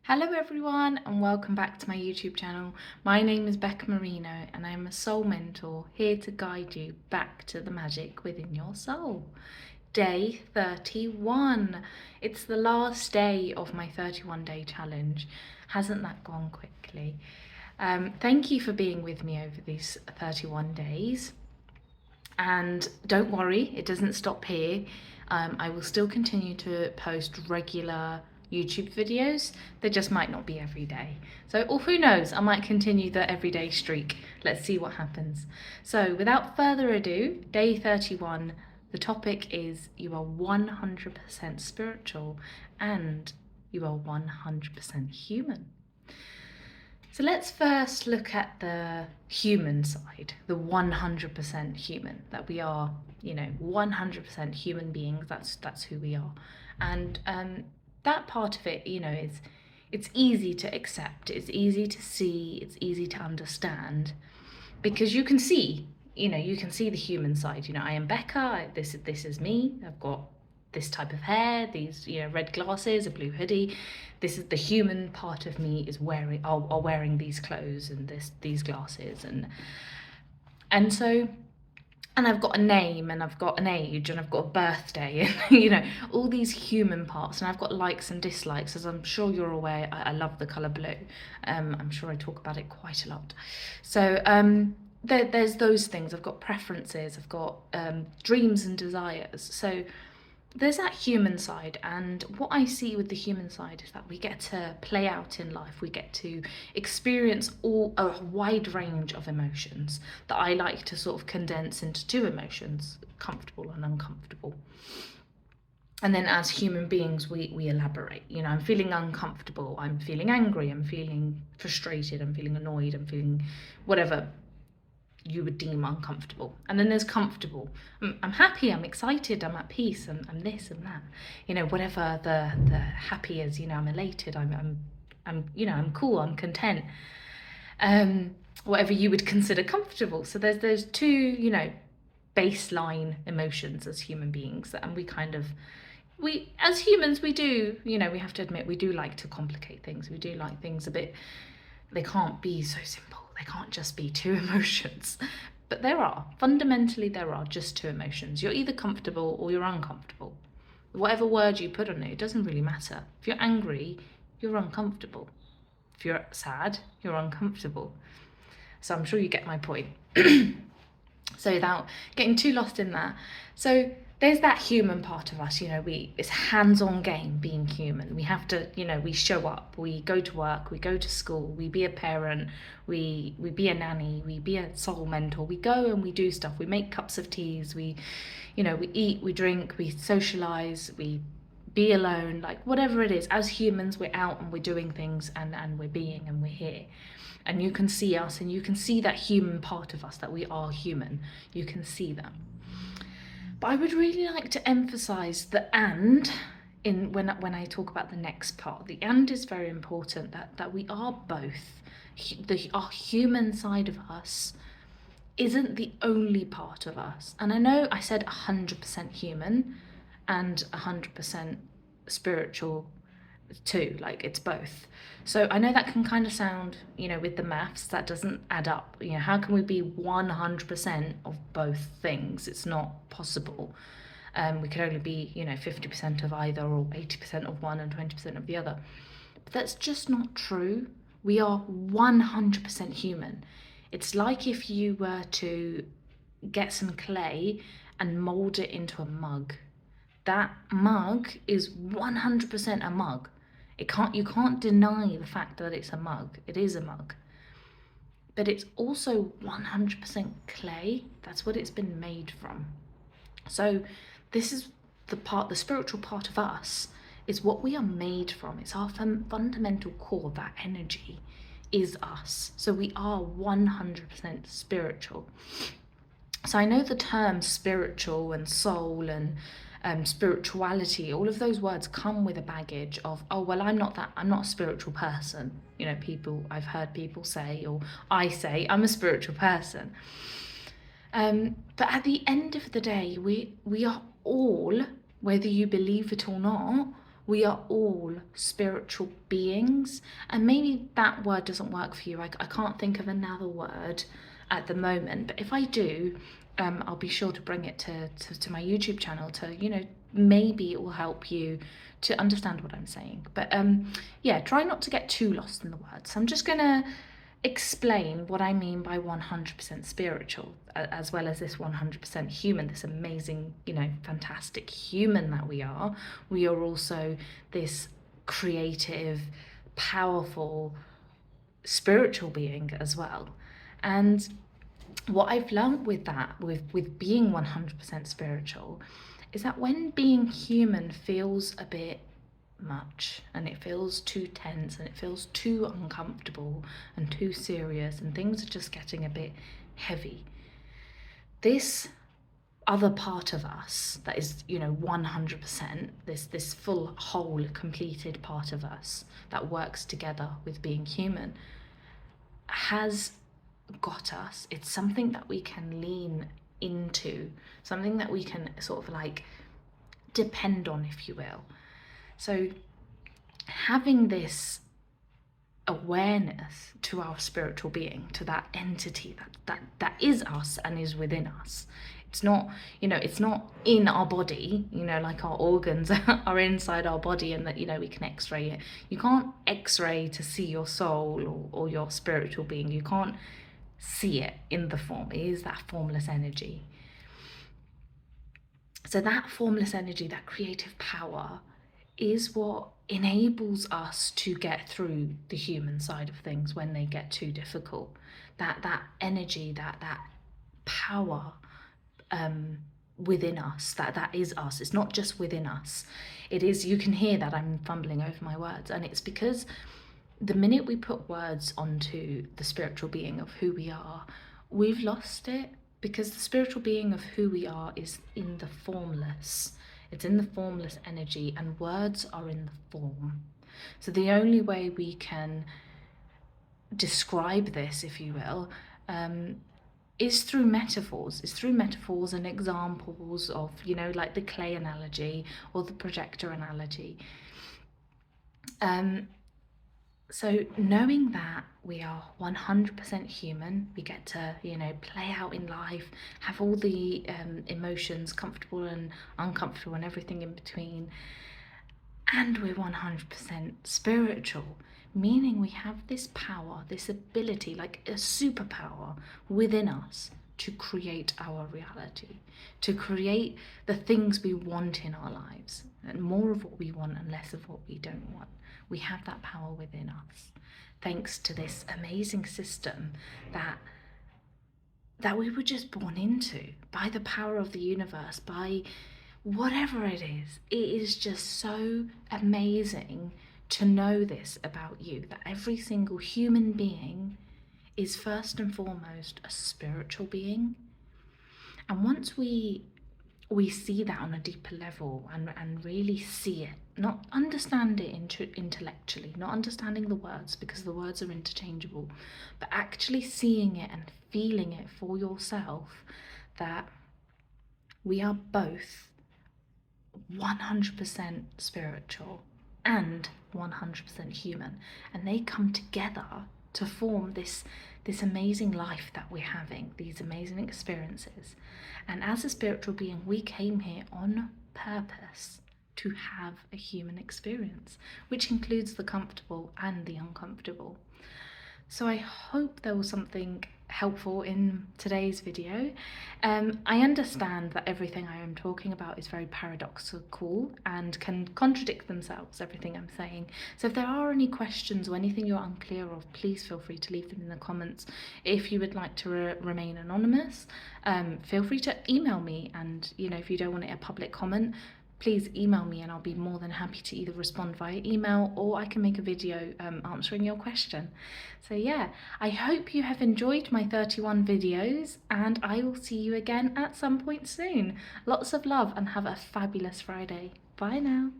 Hello everyone and welcome back to my YouTube channel. My name is Becca Marino and I am a soul mentor here to guide you back to the magic within your soul. Day 31. It's the last day of my 31-day challenge. Hasn't that gone quickly? Thank you for being with me over these 31 days. And don't worry, it doesn't stop here. I will still continue to post regular YouTube videos. They just might not be every day. So, or who knows, I might continue the everyday streak. Let's see what happens. So without further ado, day 31, the topic is you are 100% spiritual and you are 100% human. So let's first look at the human side, the 100% human, that we are, 100% human beings. That's who we are. And that part of it, it's easy to accept, it's easy to see, it's easy to understand, because you can see the human side. I am Becca, this is me, I've got this type of hair, these red glasses, a blue hoodie. This is the human part of me is wearing these clothes and these glasses, and so, and I've got a name and I've got an age and I've got a birthday and all these human parts, and I've got likes and dislikes, as I'm sure you're aware. I love the colour blue. I'm sure I talk about it quite a lot. So there's those things. I've got preferences, I've got dreams and desires. So there's that human side, and what I see with the human side is that we get to play out in life, we get to experience a wide range of emotions that I like to sort of condense into two emotions: comfortable and uncomfortable. And then as human beings, we elaborate. I'm feeling uncomfortable, I'm feeling angry, I'm feeling frustrated, I'm feeling annoyed, I'm feeling whatever you would deem uncomfortable. And then there's comfortable. I'm happy, I'm excited, I'm at peace, I'm this and that. Whatever the happy is, I'm elated, I'm cool, I'm content. Whatever you would consider comfortable. So there's those two, baseline emotions as human beings, and we as humans, we do, we have to admit, we do like to complicate things. We do like things a bit, they can't be so simple. They can't just be two emotions. But fundamentally there are just two emotions. You're either comfortable or you're uncomfortable. Whatever word you put on it doesn't really matter. If you're angry, you're uncomfortable. If you're sad, you're uncomfortable. So I'm sure you get my point. So without getting too lost in that, so there's that human part of us. It's hands-on game being human. We have to, we show up, we go to work, we go to school, we be a parent, we be a nanny, we be a soul mentor, we go and we do stuff, we make cups of teas, we eat, we drink, we socialize, we be alone, like whatever it is. As humans, we're out and we're doing things, and we're being, and we're here. And you can see us, and you can see that human part of us, that we are human. You can see that. But I would really like to emphasize the and when I talk about the next part. The and is very important, that we are both. Our human side of us isn't the only part of us. And I know I said 100% human and 100% spiritual too, like it's both. So I know that can kind of sound, with the maths, that doesn't add up. How can we be 100% of both things? It's not possible. We could only be 50% of either, or 80% of one and 20% of the other. But that's just not true. We are 100% human. It's like if you were to get some clay and mold it into a mug. That mug is 100% a mug. You can't deny the fact that it's a mug. It is a mug. But it's also 100% clay. That's what it's been made from. So this is the spiritual part of us, is what we are made from. It's our fundamental core. That energy is us. So we are 100% spiritual. So I know the terms spiritual and soul and spirituality, all of those words come with a baggage of, oh well, I'm not a spiritual person. I've heard people say, or I say, I'm a spiritual person. But at the end of the day, we are all, whether you believe it or not, We are all spiritual beings, and maybe that word doesn't work for you. I can't think of another word at the moment, but if I do, I'll be sure to bring it to my YouTube channel to, you know, maybe it will help you to understand what I'm saying. But yeah, try not to get too lost in the words. I'm just gonna explain what I mean by 100% spiritual, as well as this 100% human, this amazing, you know, fantastic human that we are. We are also this creative, powerful, spiritual being as well. And what I've learned with that, with being 100% spiritual, is that when being human feels a bit much and it feels too tense and it feels too uncomfortable and too serious and things are just getting a bit heavy, this other part of us that is, you know, 100%, this full, whole, completed part of us that works together with being human, has got us. It's something that we can lean into, something that we can sort of like depend on, if you will. So having this awareness to our spiritual being, to that entity that is us and is within us. It's not, you know, it's not in our body, you know, like our organs are inside our body and that, you know, we can x-ray it. You can't x-ray to see your soul or your spiritual being. You can't see it in the form. It is that formless energy. So that formless energy, that creative power, is what enables us to get through the human side of things when they get too difficult. That energy, that power within us, that is us. It's not just within us. It is, you can hear that I'm fumbling over my words, and it's because the minute we put words onto the spiritual being of who we are, we've lost it, because the spiritual being of who we are is in the formless. It's in the formless energy, and words are in the form. So the only way we can describe this, if you will, is through metaphors. Is through metaphors and examples of, you know, like the clay analogy or the projector analogy. So knowing that we are 100% human, we get to, you know, play out in life, have all the emotions, comfortable and uncomfortable and everything in between, and we're 100% spiritual, meaning we have this power, this ability, like a superpower within us to create our reality, to create the things we want in our lives, and more of what we want and less of what we don't want. We have that power within us, thanks to this amazing system that we were just born into by the power of the universe, by whatever it is. It is just so amazing to know this about you, that every single human being is first and foremost a spiritual being. And once we see that on a deeper level and really see it, not understand it intellectually, not understanding the words because the words are interchangeable, but actually seeing it and feeling it for yourself, that we are both 100% spiritual and 100% human, and they come together to form this amazing life that we're having, these amazing experiences. And as a spiritual being, we came here on purpose to have a human experience, which includes the comfortable and the uncomfortable. So I hope there was something helpful in today's video. I understand that everything I am talking about is very paradoxical and can contradict themselves, everything I'm saying. So if there are any questions or anything you're unclear of, please feel free to leave them in the comments. If you would like to remain anonymous, feel free to email me, and, you know, if you don't want it a public comment, please email me and I'll be more than happy to either respond via email or I can make a video answering your question. So yeah, I hope you have enjoyed my 31 videos, and I will see you again at some point soon. Lots of love and have a fabulous Friday. Bye now.